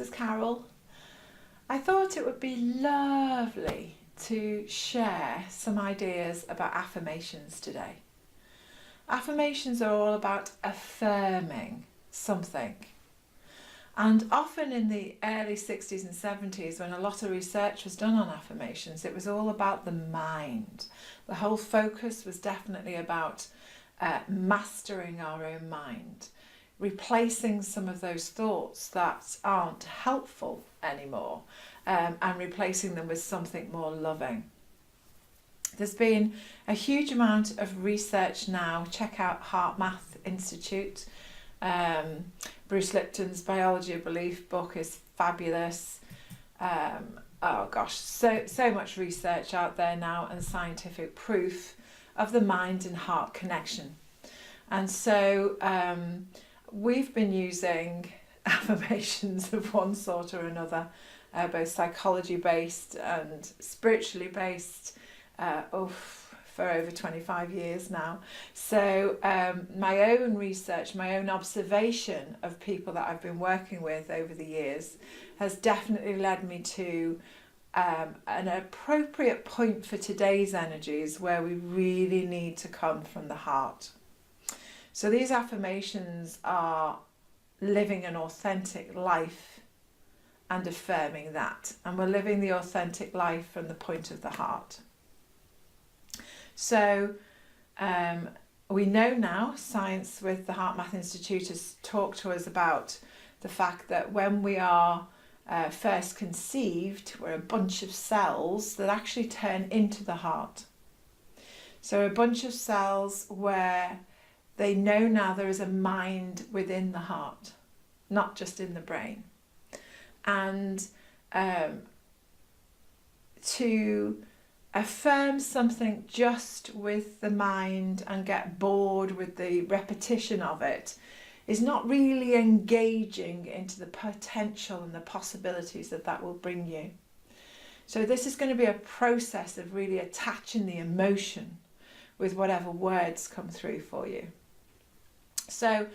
is Carol. I thought it would be lovely to share some ideas about affirmations today. Affirmations are all about affirming something. And often in the early 60s and 70s, when a lot of research was done on affirmations, it was all about the mind. The whole focus was definitely about mastering our own mind, replacing some of those thoughts that aren't helpful anymore, and replacing them with something more loving. There's been a huge amount of research now. Check out Heart Math Institute. Bruce Lipton's Biology of Belief book is fabulous. Oh gosh, so much research out there now and scientific proof of the mind and heart connection. And so we've been using affirmations of one sort or another, both psychology based and spiritually based, for over 25 years now. So my own research, my own observation of people that I've been working with over the years has definitely led me to an appropriate point for today's energies, where we really need to come from the heart. So these affirmations are living an authentic life and affirming that. And we're living the authentic life from the point of the heart. So we know now, science with the Heart Math Institute has talked to us about the fact that when we are first conceived, we're a bunch of cells that actually turn into the heart. So a bunch of cells where they know now there is a mind within the heart, not just in the brain. And to affirm something just with the mind and get bored with the repetition of it is not really engaging into the potential and the possibilities that will bring you. So this is going to be a process of really attaching the emotion with whatever words come through for you. So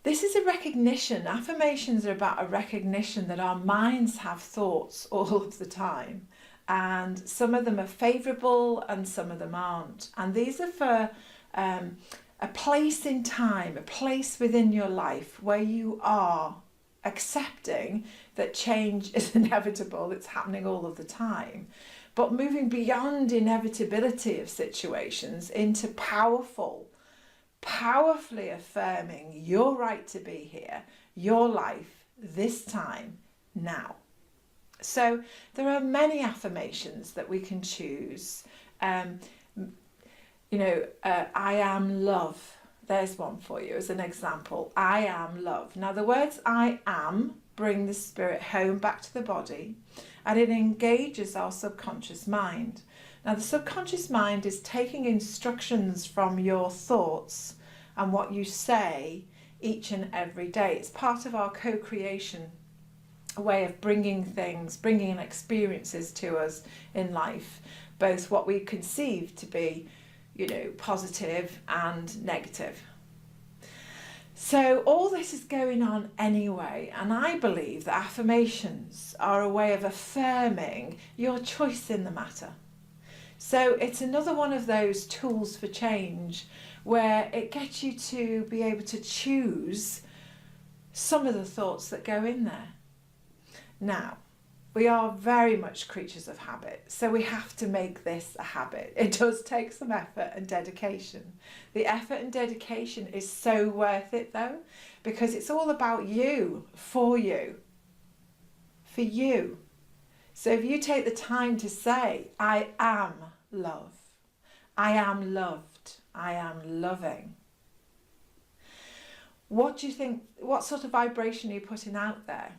this is a recognition. Affirmations are about a recognition that our minds have thoughts all of the time. And some of them are favourable and some of them aren't. And these are for a place in time, a place within your life where you are accepting that change is inevitable, it's happening all of the time, but moving beyond inevitability of situations into powerfully affirming your right to be here, your life, this time, now. So there are many affirmations that we can choose. I am love. There's one for you as an example. I am love. Now the words I am bring the spirit home back to the body, and it engages our subconscious mind. Now the subconscious mind is taking instructions from your thoughts and what you say each and every day. It's part of our co-creation, a way of bringing experiences to us in life, both what we conceive to be, positive and negative. So all this is going on anyway, and I believe that affirmations are a way of affirming your choice in the matter. So it's another one of those tools for change where it gets you to be able to choose some of the thoughts that go in there. Now, we are very much creatures of habit, so we have to make this a habit. It does take some effort and dedication. The effort and dedication is so worth it though, because it's all about you, for you. So if you take the time to say, I am love, I am loved, I am loving. What do you think, what sort of vibration are you putting out there?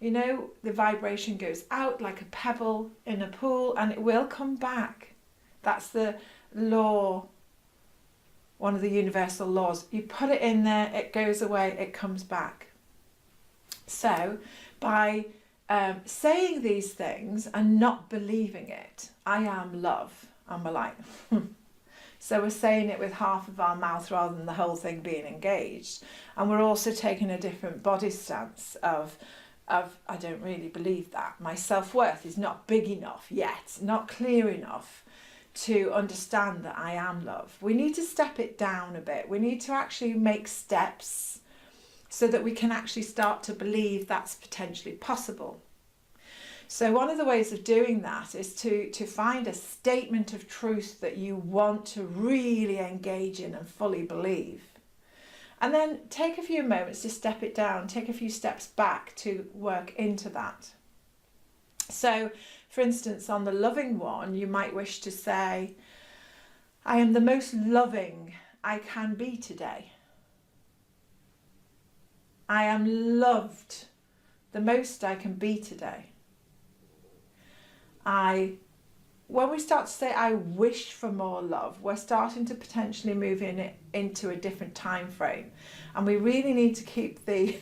The vibration goes out like a pebble in a pool and it will come back. That's the law, one of the universal laws. You put it in there, it goes away, it comes back. So by saying these things and not believing it, I am love, and we're like, So we're saying it with half of our mouth rather than the whole thing being engaged. And we're also taking a different body stance of I don't really believe that. My self-worth is not big enough yet, not clear enough to understand that I am love. We need to step it down a bit. We need to actually make steps so that we can actually start to believe that's potentially possible. So one of the ways of doing that is to find a statement of truth that you want to really engage in and fully believe. And then take a few moments to step it down, take a few steps back to work into that. So, for instance, on the loving one, you might wish to say, I am the most loving I can be today. I am loved the most I can be today. When we start to say, I wish for more love, we're starting to potentially move into a different time frame. And we really need to keep the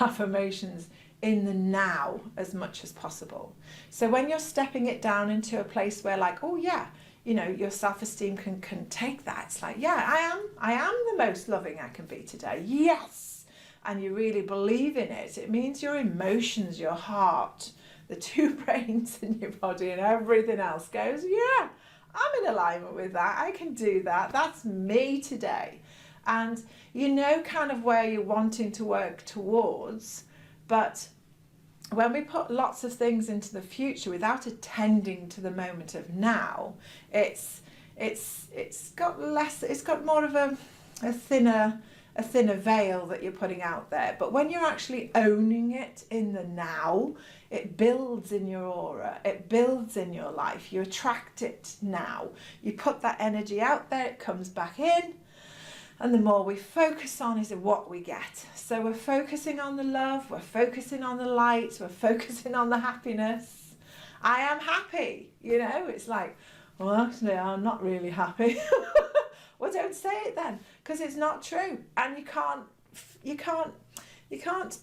affirmations in the now as much as possible. So when you're stepping it down into a place where like, oh yeah, you know, your self-esteem can take that. It's like, yeah, I am the most loving I can be today. Yes. And you really believe in it. It means your emotions, your heart, the two brains in your body and everything else goes, yeah, I'm in alignment with that. I can do that. That's me today. And you know kind of where you're wanting to work towards, but when we put lots of things into the future without attending to the moment of now, it's got more of a thinner veil that you're putting out there. But when you're actually owning it in the now, it builds in your aura, it builds in your life. You attract it now. You put that energy out there, it comes back in. And the more we focus on is what we get. So we're focusing on the love, we're focusing on the light, we're focusing on the happiness. I am happy, you know, it's like, well, actually, I'm not really happy. Well, don't say it then, because it's not true. And you can't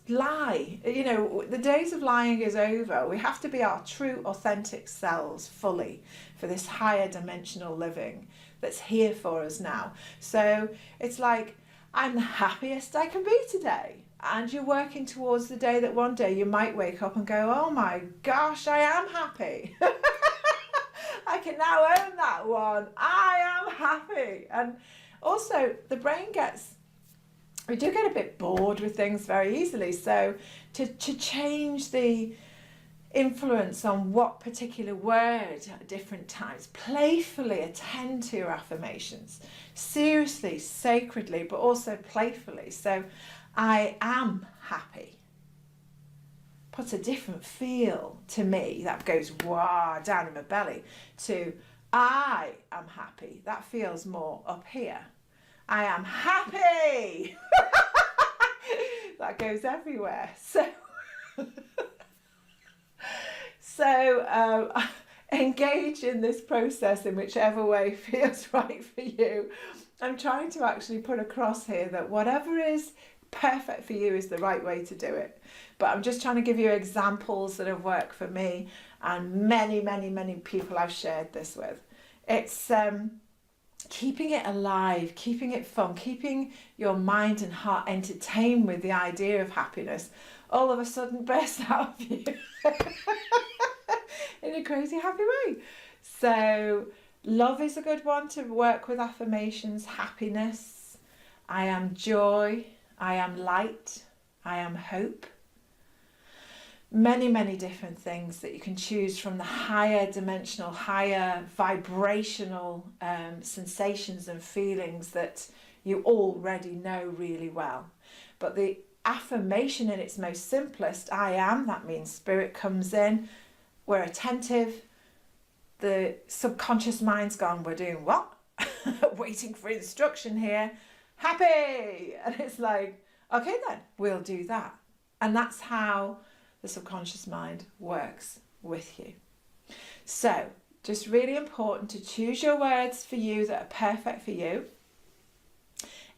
lie. You know, the days of lying is over. We have to be our true, authentic selves fully for this higher dimensional living that's here for us now. So it's like, I'm the happiest I can be today. And you're working towards the day that one day you might wake up and go, oh my gosh, I am happy. I can now own that one. I am happy. And also the brain we do get a bit bored with things very easily. So to change the influence on what particular word at different times, playfully attend to your affirmations, seriously, sacredly, but also playfully. So I am happy puts a different feel to me. That goes wah down in my belly. To I am happy, that feels more up here. I am happy. That goes everywhere. So engage in this process in whichever way feels right for you. I'm trying to actually put across here that whatever is perfect for you is the right way to do it. But I'm just trying to give you examples that have worked for me and many, many, many people I've shared this with. It's keeping it alive, keeping it fun, keeping your mind and heart entertained with the idea of happiness all of a sudden bursts out of you in a crazy happy way. So love is a good one to work with affirmations. Happiness, I am joy, I am light, I am hope. Many, many different things that you can choose from the higher dimensional, higher vibrational sensations and feelings that you already know really well. But the affirmation in its most simplest, I am, that means spirit comes in, we're attentive, the subconscious mind's gone, we're doing what? Waiting for instruction here, happy! And it's like, okay then, we'll do that. And that's how the subconscious mind works with you. So, just really important to choose your words for you that are perfect for you.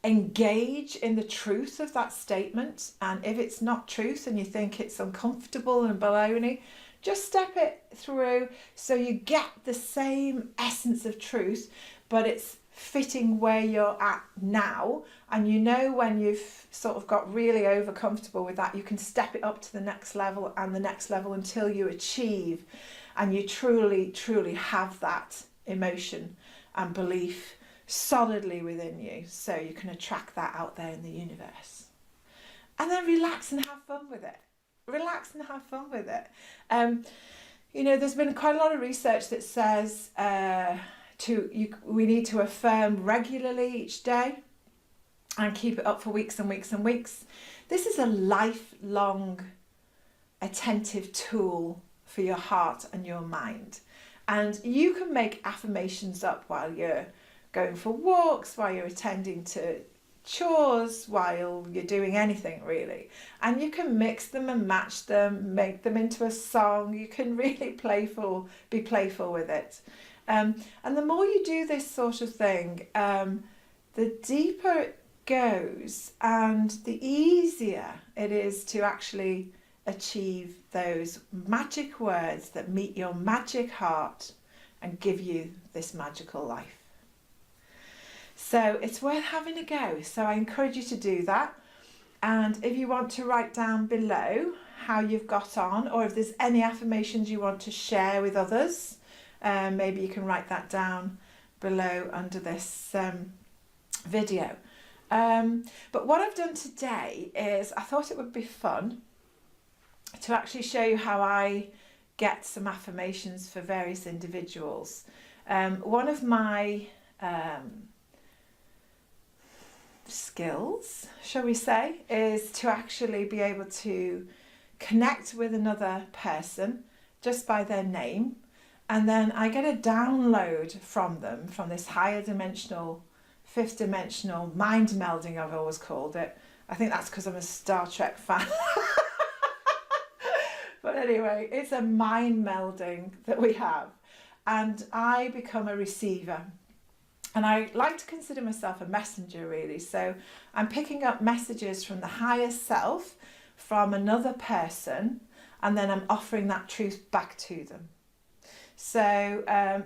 Engage in the truth of that statement, and if it's not truth and you think it's uncomfortable and baloney, just step it through so you get the same essence of truth, but it's fitting where you're at now, and you know when you've sort of got really over comfortable with that, you can step it up to the next level and the next level until you achieve and you truly have that emotion and belief solidly within you, so you can attract that out there in the universe. And then relax and have fun with it. Relax and have fun with it. You know, there's been quite a lot of research that says we need to affirm regularly each day and keep it up for weeks and weeks and weeks. This is a lifelong attentive tool for your heart and your mind. And you can make affirmations up while you're going for walks, while you're attending to chores, while you're doing anything really. And you can mix them and match them, make them into a song. You can really be playful with it. And the more you do this sort of thing, the deeper it goes and the easier it is to actually achieve those magic words that meet your magic heart and give you this magical life. So it's worth having a go. So I encourage you to do that. And if you want to write down below how you've got on, or if there's any affirmations you want to share with others, maybe you can write that down below under this video. But what I've done today is I thought it would be fun to actually show you how I get some affirmations for various individuals. One of my skills, shall we say, is to actually be able to connect with another person just by their name, and then I get a download from them, from this higher dimensional, fifth dimensional mind melding, I've always called it. I think that's because I'm a Star Trek fan. But anyway, it's a mind melding that we have, and I become a receiver. And I like to consider myself a messenger, really. So I'm picking up messages from the higher self, from another person, and then I'm offering that truth back to them. So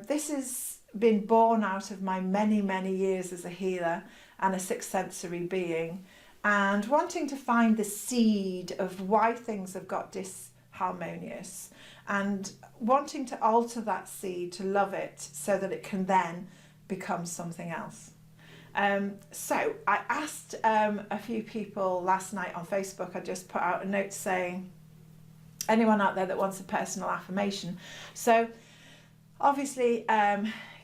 this has been born out of my many years as a healer and a sixth sensory being, and wanting to find the seed of why things have got disharmonious, and wanting to alter that seed to love it so that it can then become something else. So I asked a few people last night on Facebook. I just put out a note saying, anyone out there that wants a personal affirmation. So obviously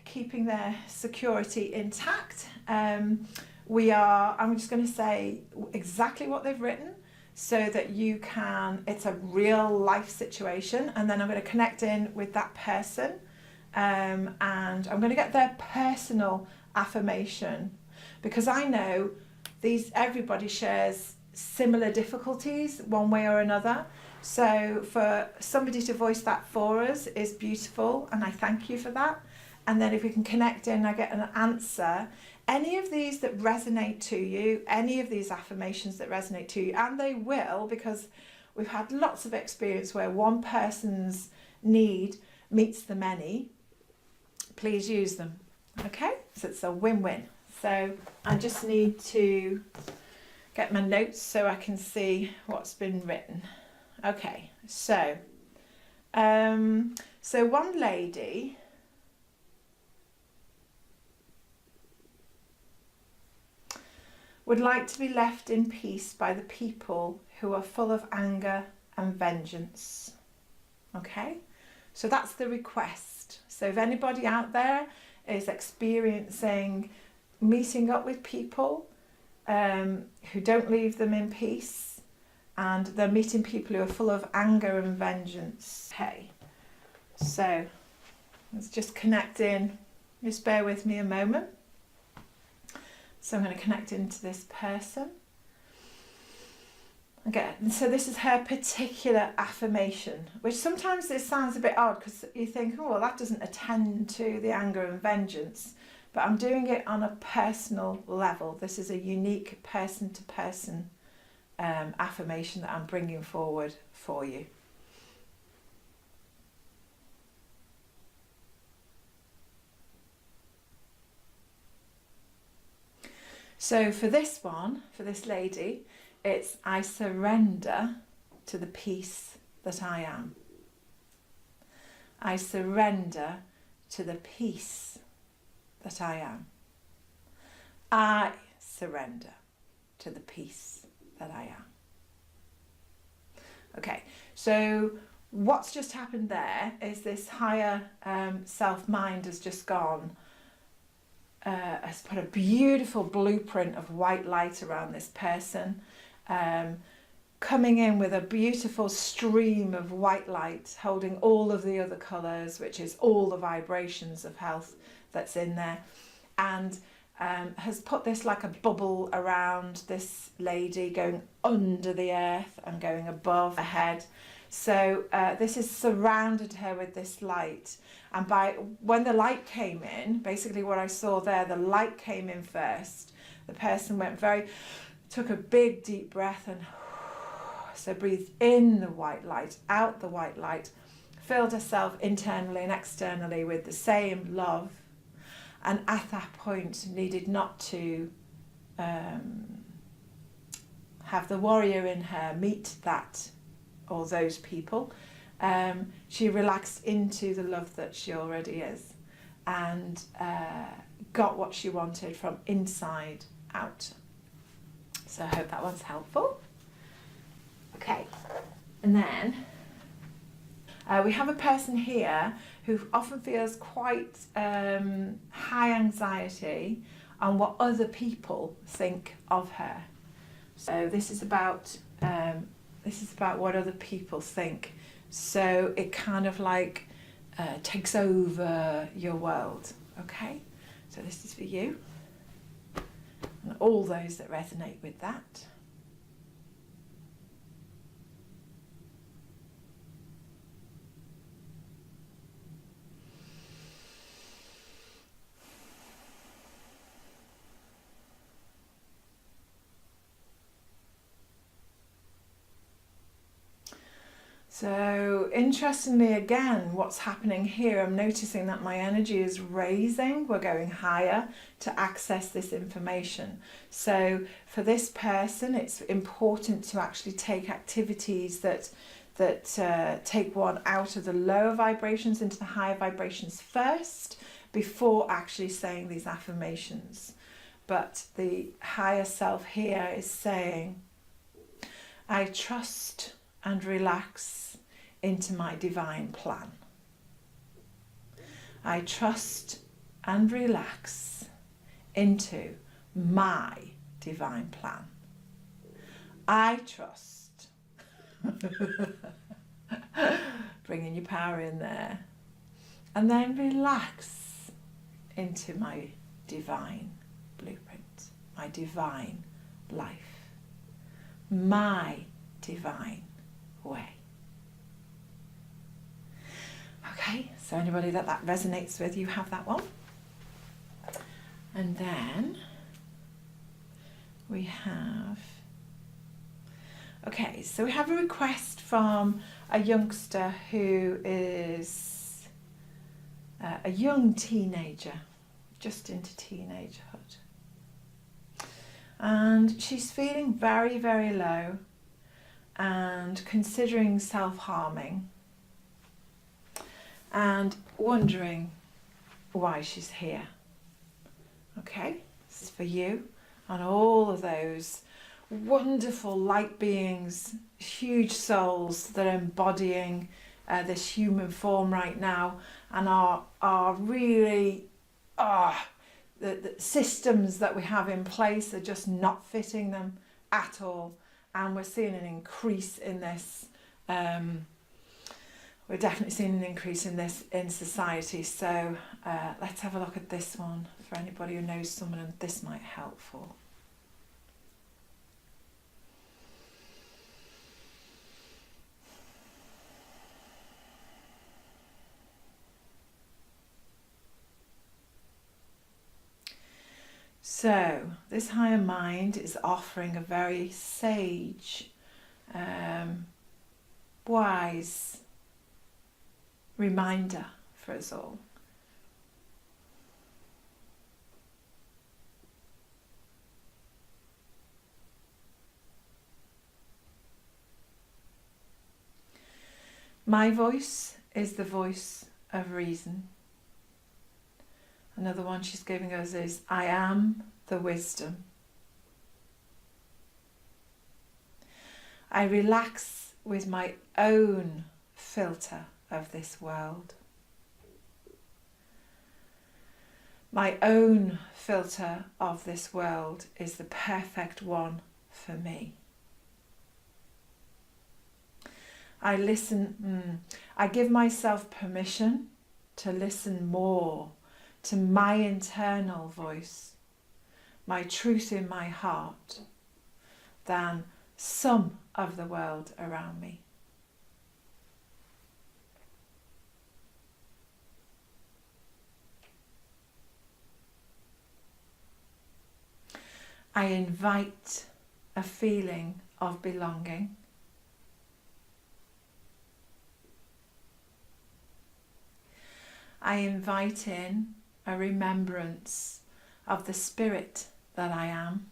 keeping their security intact, I'm just going to say exactly what they've written so that you can, it's a real life situation, and then I'm going to connect in with that person. And I'm going to get their personal affirmation, because I know everybody shares similar difficulties one way or another. So for somebody to voice that for us is beautiful, and I thank you for that. And then if we can connect in, I get an answer. Any of these that resonate to you, any of these affirmations that resonate to you, and they will, because we've had lots of experience where one person's need meets the many, please use them. Okay, so it's a win-win. So I just need to get my notes so I can see what's been written. Okay, so one lady would like to be left in peace by the people who are full of anger and vengeance. Okay, so that's the request. So if anybody out there is experiencing meeting up with people who don't leave them in peace, and they're meeting people who are full of anger and vengeance. Okay, so let's just connect in. Just bear with me a moment. So I'm going to connect into this person. Okay, and so this is her particular affirmation, which sometimes it sounds a bit odd because you think, oh, well, that doesn't attend to the anger and vengeance. But I'm doing it on a personal level. This is a unique person-to-person affirmation that I'm bringing forward for you. So for this one, for this lady, it's I surrender to the peace that I am. I surrender to the peace that I am. I surrender to the peace that I am. Okay, so what's just happened there is this higher self-mind has just gone, has put a beautiful blueprint of white light around this person, coming in with a beautiful stream of white light, holding all of the other colours, which is all the vibrations of health that's in there, and has put this like a bubble around this lady, going under the earth and going above her head. So this has surrounded her with this light, and when the light came in, basically what I saw there, the light came in first. The person took a big deep breath and so breathed in the white light, out the white light, filled herself internally and externally with the same love, and at that point needed not to have the warrior in her meet that or those people. She relaxed into the love that she already is, and got what she wanted from inside out. So I hope that one's helpful. Okay, and then we have a person here who often feels quite high anxiety on what other people think of her. So this is about what other people think. So it kind of like takes over your world. Okay, so this is for you and all those that resonate with that. So interestingly, again, what's happening here, I'm noticing that my energy is raising. We're going higher to access this information. So for this person, it's important to actually take activities that take one out of the lower vibrations into the higher vibrations first, before actually saying these affirmations. But the higher self here is saying, I trust and relax into my divine plan. I trust and relax into my divine plan. I trust. Bringing your power in there. And then relax into my divine blueprint, my divine life, my divine way. Okay, so anybody that resonates with, you have that one. And then we have, okay, so we have a request from a youngster who is a young teenager, just into teenagehood. And she's feeling very, very low and considering self-harming and wondering why she's here. Okay, this is for you and all of those wonderful light beings, huge souls that are embodying this human form right now, and are really the systems that we have in place are just not fitting them at all, and we're seeing an increase in this. We're definitely seeing an increase in this in society. So let's have a look at this one for anybody who knows someone and this might help for. So this higher mind is offering a very sage, wise reminder for us all. My voice is the voice of reason. Another one she's giving us is, I am the wisdom. I relax with my own filter of this world. My own filter of this world is the perfect one for me. I listen, I give myself permission to listen more to my internal voice, my truth in my heart, than some of the world around me. I invite a feeling of belonging. I invite in a remembrance of the spirit that I am.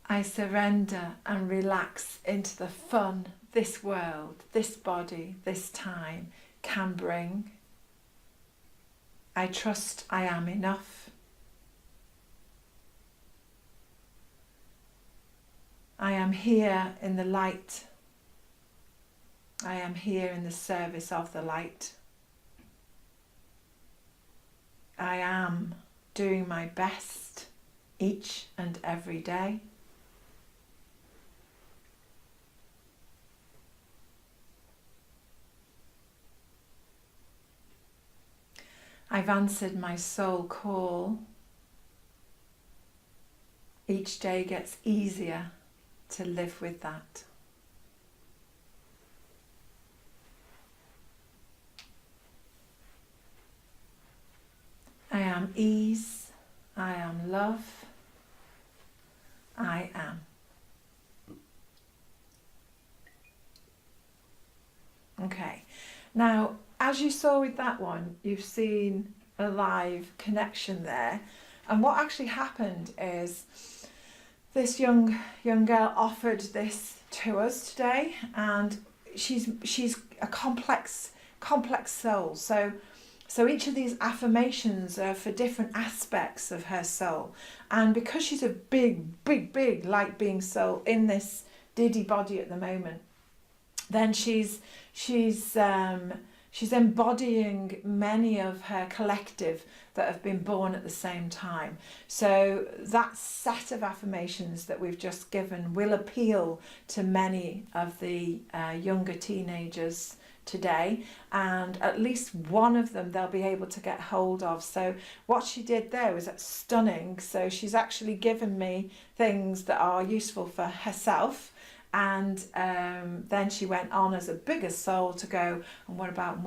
I surrender and relax into the fun this world, this body, this time can bring. I trust I am enough. I am here in the light. I am here in the service of the light. I am doing my best each and every day. I've answered my soul call. Each day gets easier to live with that. I am ease. I am love. I am. Okay. Now, as you saw with that one, you've seen a live connection there. And what actually happened is this young girl offered this to us today, and she's a complex soul. So each of these affirmations are for different aspects of her soul. And because she's a big light being soul in this diddy body at the moment, then she's embodying many of her collective that have been born at the same time. So that set of affirmations that we've just given will appeal to many of the younger teenagers today, and at least one of them they'll be able to get hold of. So what she did there was stunning. So she's actually given me things that are useful for herself, and then she went on as a bigger soul to go, and what about.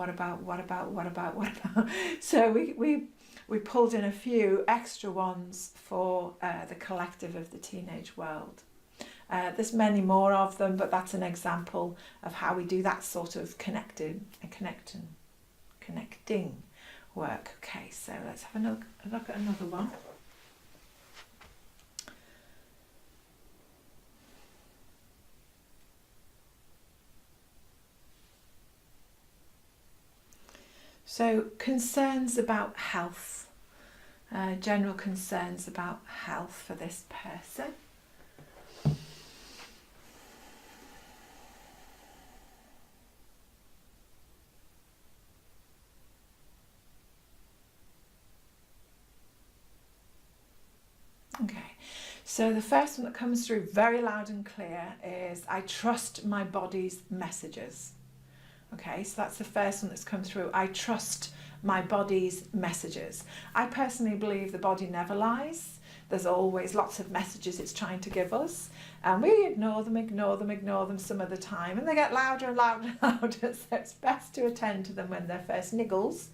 So we pulled in a few extra ones for the collective of the teenage world. There's many more of them, but that's an example of how we do that sort of connecting work. Okay, so let's have a look at another one. So concerns about health, general concerns about health for this person. Okay, so the first one that comes through very loud and clear is, I trust my body's messages. Okay, so that's the first one that's come through. I trust my body's messages. I personally believe the body never lies. There's always lots of messages it's trying to give us, and we ignore them some of the time, and they get louder and louder and louder. So it's best to attend to them when they're first niggles,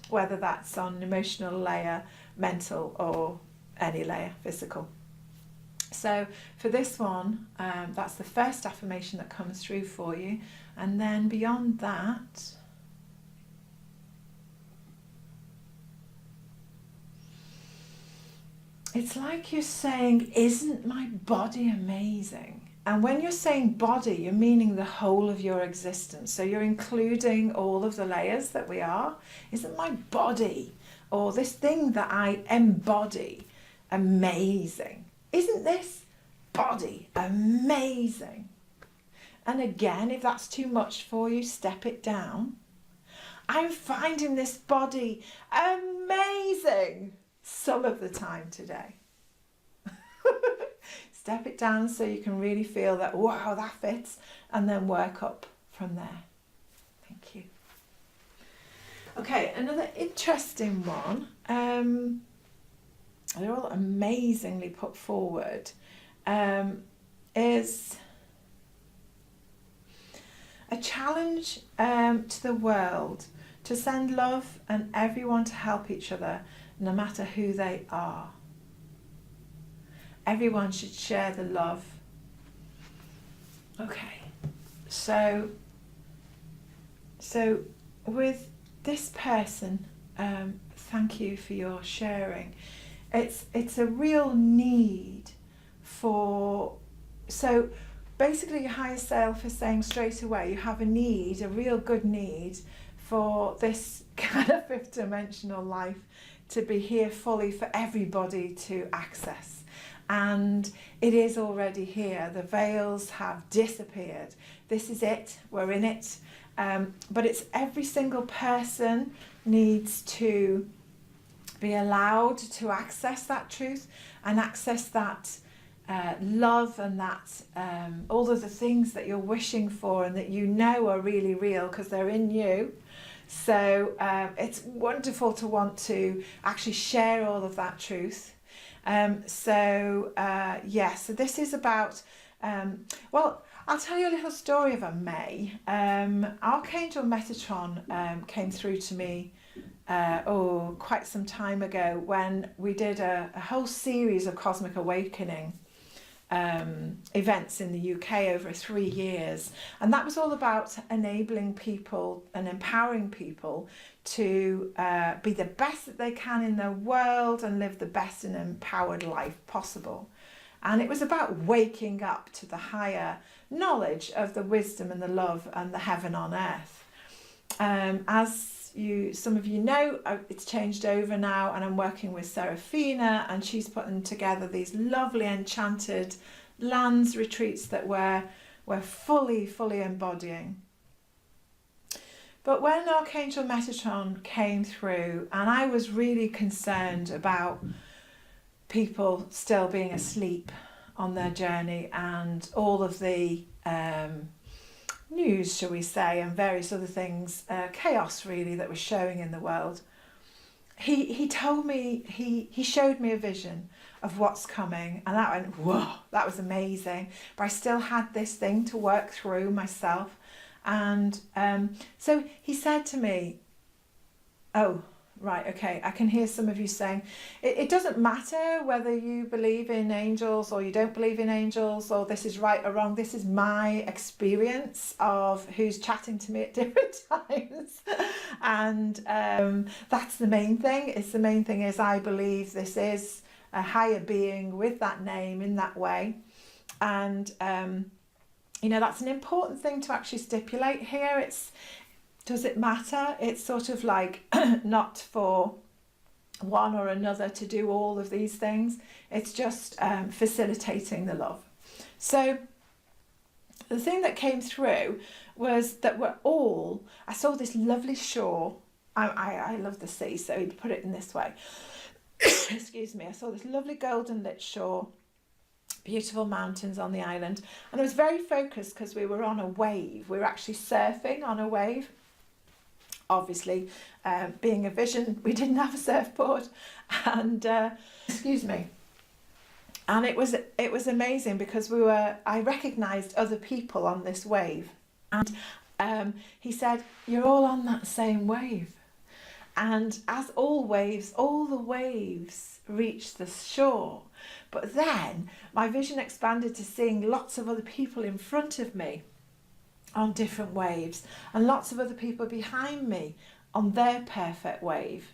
whether that's on an emotional layer, mental, or any layer, physical. So for this one, that's the first affirmation that comes through for you. And then beyond that, it's like you're saying, isn't my body amazing? And when you're saying body, you're meaning the whole of your existence. So you're including all of the layers that we are. Isn't my body, or this thing that I embody, amazing? Isn't this body amazing? And again, if that's too much for you, step it down. I'm finding this body amazing some of the time today. Step it down so you can really feel that, wow, that fits, and then work up from there. Thank you. Okay, another interesting one. They're all amazingly put forward. Is a challenge to the world to send love and everyone to help each other, no matter who they are. Everyone should share the love. Okay, so with this person, thank you for your sharing. It's a real need for, so basically your higher self is saying straight away you have a need, a real good need for this kind of fifth dimensional life to be here fully for everybody to access. And it is already here. The veils have disappeared. This is it. We're in it. But it's every single person needs to be allowed to access that truth and access that love and that all of the things that you're wishing for and that you know are really real because they're in you. So it's wonderful to want to actually share all of that truth. So this is about, well, I'll tell you a little story of a May. Archangel Metatron came through to me quite some time ago when we did a whole series of Cosmic Awakening events in the UK over 3 years, and that was all about enabling people and empowering people to be the best that they can in their world and live the best and empowered life possible. And it was about waking up to the higher knowledge of the wisdom and the love and the heaven on earth. Some of you know, it's changed over now, and I'm working with Serafina, and she's putting together these lovely enchanted lands retreats that we're fully embodying. But when Archangel Metatron came through, and I was really concerned about people still being asleep on their journey and all of the news, shall we say, and various other things, chaos really that was showing in the world. He told me, he showed me a vision of what's coming, and that went, whoa, that was amazing. But I still had this thing to work through myself. And so he said to me, oh, right, okay, I can hear some of you saying, it doesn't matter whether you believe in angels or you don't believe in angels, or this is right or wrong. This is my experience of who's chatting to me at different times. And that's the main thing. The main thing is I believe this is a higher being with that name in that way. And, that's an important thing to actually stipulate here. Does it matter? It's sort of like not for one or another to do all of these things. It's just facilitating the love. So the thing that came through was that I saw this lovely shore. I love the sea, so he'd put it in this way. Excuse me. I saw this lovely golden lit shore, beautiful mountains on the island. And I was very focused because we were on a wave. We were actually surfing on a wave. Obviously, being a vision, we didn't have a surfboard, and excuse me. And it was amazing because I recognised other people on this wave, and he said, "You're all on that same wave." And as all the waves reached the shore, but then my vision expanded to seeing lots of other people in front of me on different waves, and lots of other people behind me on their perfect wave.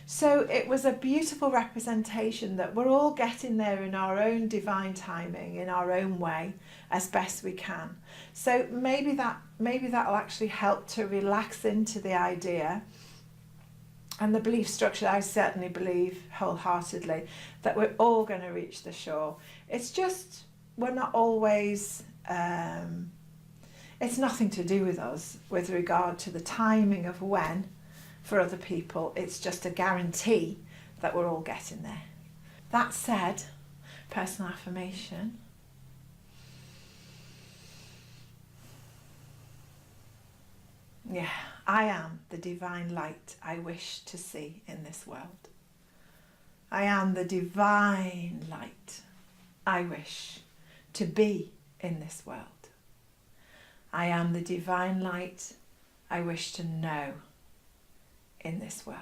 So it was a beautiful representation that we're all getting there in our own divine timing, in our own way, as best we can. So maybe that'll actually help to relax into the idea and the belief structure. I certainly believe wholeheartedly that we're all going to reach the shore. It's just we're not always. It's nothing to do with us with regard to the timing of when. For other people, it's just a guarantee that we're all getting there. That said, personal affirmation. Yeah, I am the divine light I wish to see in this world. I am the divine light I wish to be in this world. I am the divine light I wish to know in this world.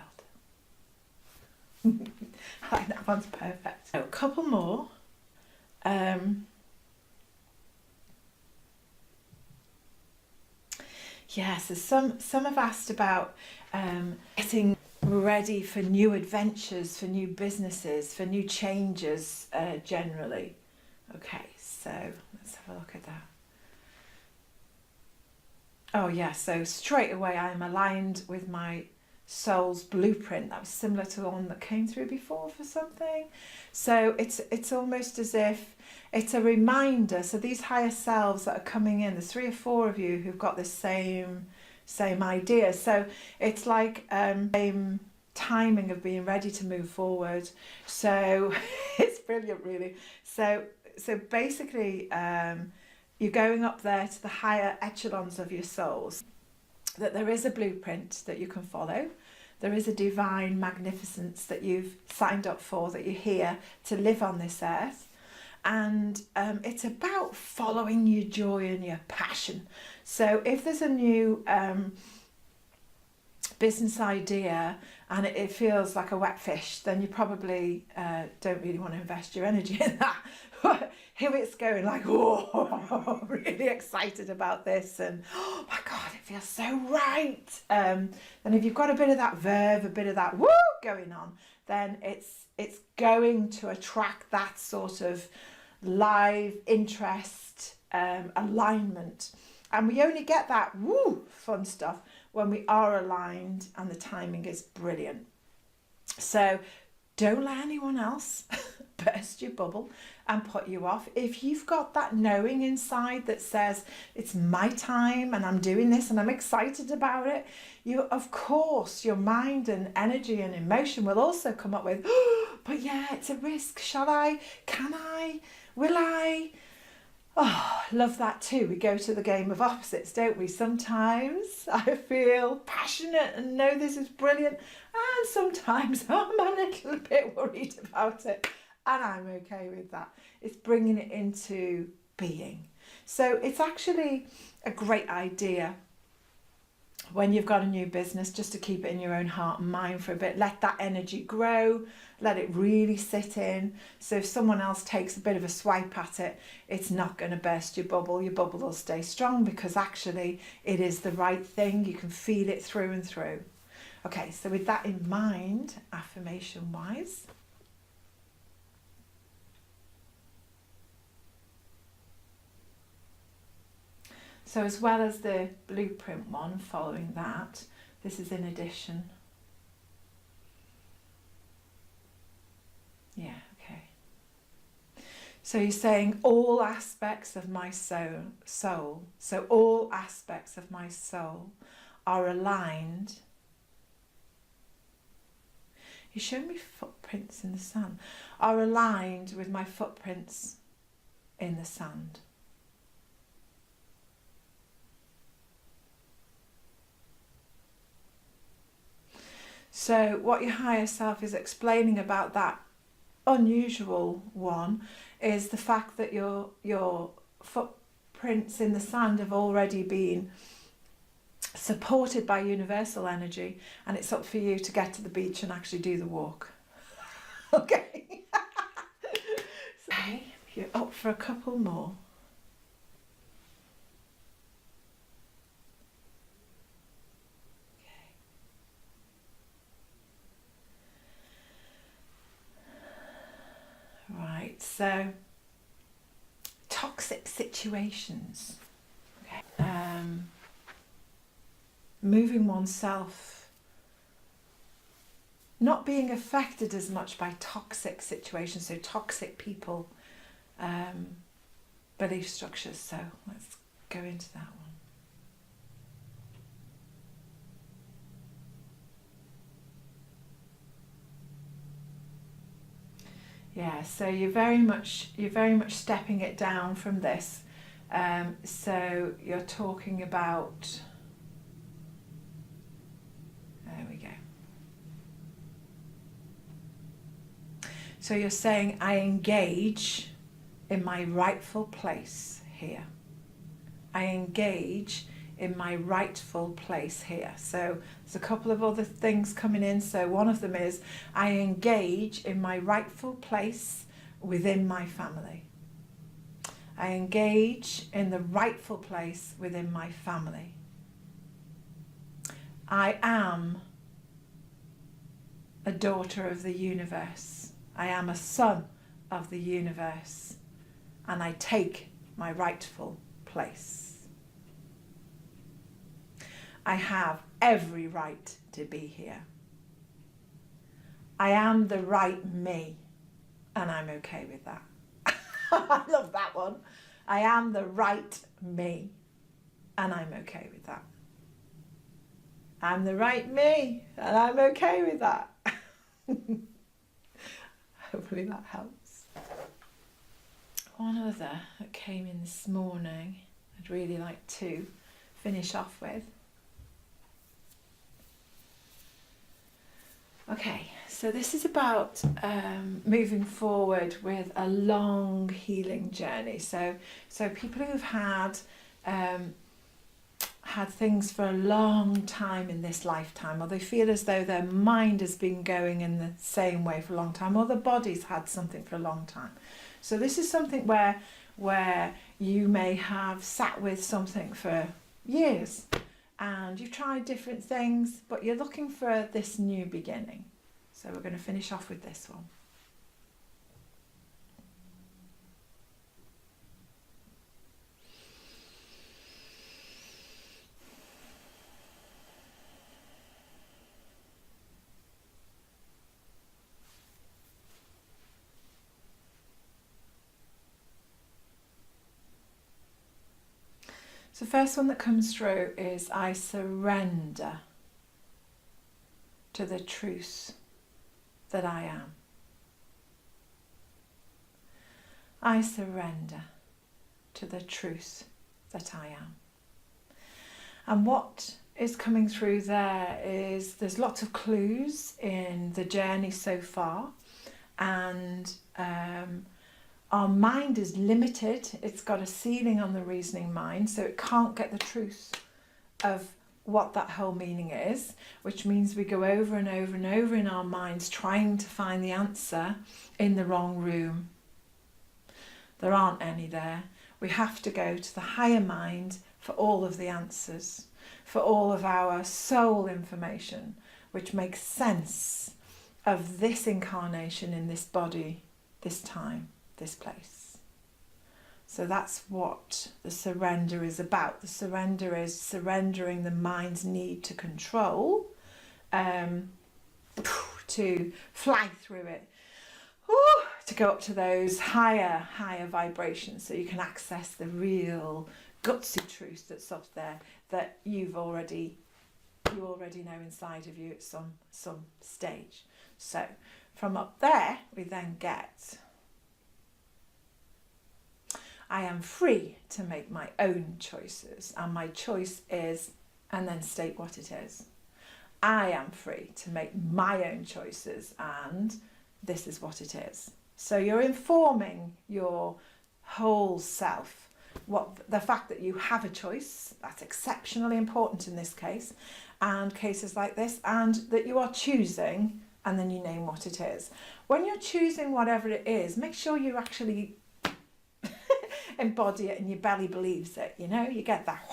I think that one's perfect. So, a couple more. So some have asked about getting ready for new adventures, for new businesses, for new changes generally. Okay, so let's have a look at that. Oh yeah, so straight away I'm aligned with my soul's blueprint. That was similar to the one that came through before for something. So it's almost as if it's a reminder. So these higher selves that are coming in, there's 3 or 4 of you who've got this same idea. So it's like same timing of being ready to move forward. So it's brilliant, really. So basically you're going up there to the higher echelons of your souls, that there is a blueprint that you can follow. There is a divine magnificence that you've signed up for, that you're here to live on this earth. And it's about following your joy and your passion. So if there's a new business idea and it feels like a wet fish, then you probably don't really want to invest your energy in that. Here it's going like, oh, really excited about this, and oh my God, it feels so right. And if you've got a bit of that verve, a bit of that woo going on, then it's going to attract that sort of live interest, alignment. And we only get that woo fun stuff when we are aligned and the timing is brilliant. So don't let anyone else burst your bubble and put you off. If you've got that knowing inside that says it's my time and I'm doing this and I'm excited about it, you, of course, your mind and energy and emotion will also come up with, oh, but yeah, it's a risk. Shall I? Can I? Will I? Oh, love that too. We go to the game of opposites, don't we? Sometimes I feel passionate and know this is brilliant, and sometimes I'm a little bit worried about it, and I'm okay with that. It's bringing it into being. So it's actually a great idea when you've got a new business just to keep it in your own heart and mind for a bit. Let that energy grow, let it really sit in. So if someone else takes a bit of a swipe at it, it's not going to burst your bubble. Your bubble will stay strong because actually it is the right thing. You can feel it through and through. Okay, so with that in mind, affirmation wise, so as well as the blueprint one following that, this is in addition. Yeah, okay. So you're saying all aspects of my soul, so all aspects of my soul are aligned. You show me footprints in the sand, are aligned with my footprints in the sand. So what your higher self is explaining about that unusual one is the fact that your footprints in the sand have already been supported by universal energy, and it's up for you to get to the beach and actually do the walk. Okay. So you're up for a couple more. So toxic situations. Okay. Moving oneself, not being affected as much by toxic situations, so toxic people, belief structures. So let's go into that one. Yeah, so you're very much stepping it down from this. So you're talking about, there we go. So you're saying, I engage in my rightful place here. I engage in my rightful place here. So there's a couple of other things coming in. So one of them is, I engage in my rightful place within my family. I engage in the rightful place within my family. I am a daughter of the universe. I am a son of the universe. And I take my rightful place. I have every right to be here. I am the right me, and I'm okay with that. I love that one. I am the right me, and I'm okay with that. I'm the right me, and I'm okay with that. Hopefully that helps. One other that came in this morning, I'd really like to finish off with. Okay, so this is about moving forward with a long healing journey. So people who've had things for a long time in this lifetime, or they feel as though their mind has been going in the same way for a long time, or the body's had something for a long time. So this is something where you may have sat with something for years, and you've tried different things, but you're looking for this new beginning. So we're going to finish off with this one. So the first one that comes through is, I surrender to the truth that I am. I surrender to the truth that I am. And what is coming through there is, there's lots of clues in the journey so far, and our mind is limited. It's got a ceiling on the reasoning mind, so it can't get the truth of what that whole meaning is, which means we go over and over and over in our minds trying to find the answer in the wrong room. There aren't any there. We have to go to the higher mind for all of the answers, for all of our soul information, which makes sense of this incarnation in this body, this time, this place. So that's what the surrender is about. The surrender is surrendering the mind's need to control, to fly through it, to go up to those higher vibrations, so you can access the real gutsy truth that's up there that you already know inside of you at some stage. So from up there, we then get, I am free to make my own choices, and my choice is, and then state what it is. I am free to make my own choices, and this is what it is. So you're informing your whole self, the fact that you have a choice, that's exceptionally important in this case, and cases like this, and that you are choosing, and then you name what it is. When you're choosing whatever it is, make sure you actually embody it and your belly believes it, you get that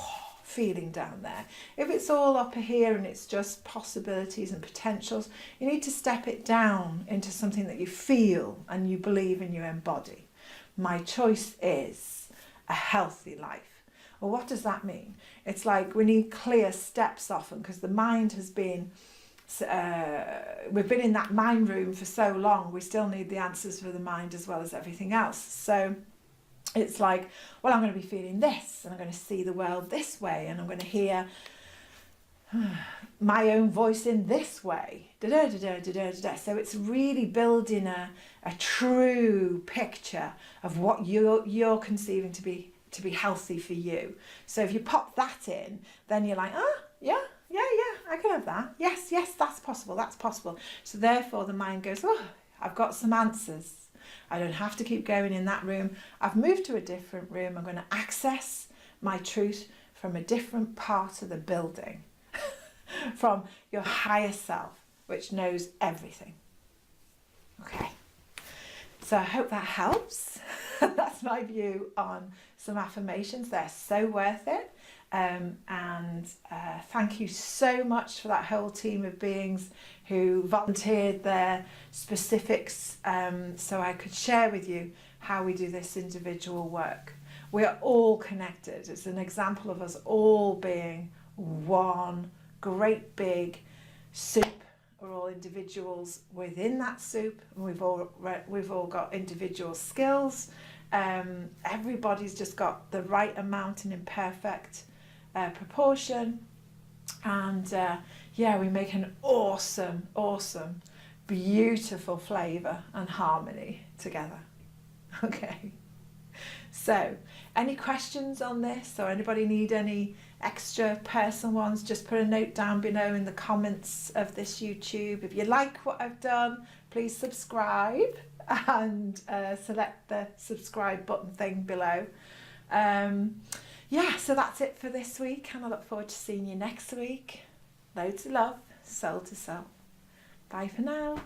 feeling down there. If it's all up here and it's just possibilities and potentials, you need to step it down into something that you feel and you believe and you embody. My choice is a healthy life. Well, what does that mean? It's like we need clear steps often, because the mind has been, we've been in that mind room for so long, we still need the answers for the mind as well as everything else. So it's like, well, I'm going to be feeling this, and I'm going to see the world this way, and I'm going to hear my own voice in this way. So it's really building a true picture of what you're conceiving to be healthy for you. So if you pop that in, then you're like, yeah, I can have that. Yes, that's possible. So therefore the mind goes, oh, I've got some answers. I don't have to keep going in that room. I've moved to a different room. I'm going to access my truth from a different part of the building, from your higher self, which knows everything. Okay. So I hope that helps. That's my view on some affirmations. They're so worth it. Thank you so much for that whole team of beings who volunteered their specifics, so I could share with you how we do this individual work. We are all connected. It's an example of us all being one great big soup. We're all individuals within that soup, and we've all got individual skills. Everybody's just got the right amount and in perfect proportion, and we make an awesome, beautiful flavour and harmony together. Okay. So, any questions on this, or anybody need any extra personal ones, just put a note down below in the comments of this YouTube. If you like what I've done, please subscribe and select the subscribe button thing below. So that's it for this week, and I look forward to seeing you next week. Loads of love, soul to soul. Bye for now.